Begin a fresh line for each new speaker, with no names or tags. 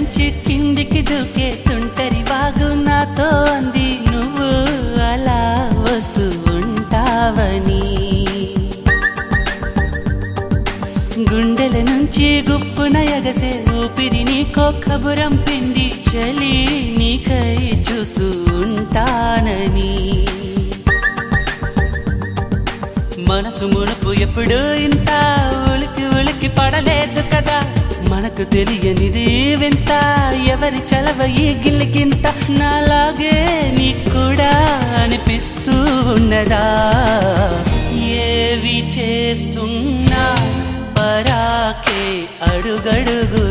నుంచి కిందికి దూకే తుంటరి వాగు నాతో అంది నువ్వు అలా వస్తూ ఉంటావని. గుండెల నుంచి గుప్పున ఎగసే ఊపిరి నీకో కబురం పిండి చలి నీకై చూస్తూ ఉంటానని. మనసు మునుపు ఎప్పుడు ఇంత ఉలికి ఉలికి పడలేదు కదా, మనకు తెలియనిది వింత ఎవరి చలవ ఈ గిల్లికింత. నాలాగే నీకు కూడా అనిపిస్తూ ఉన్నదా, ఏవి చేస్తున్నా పరాకే అడుగడుగు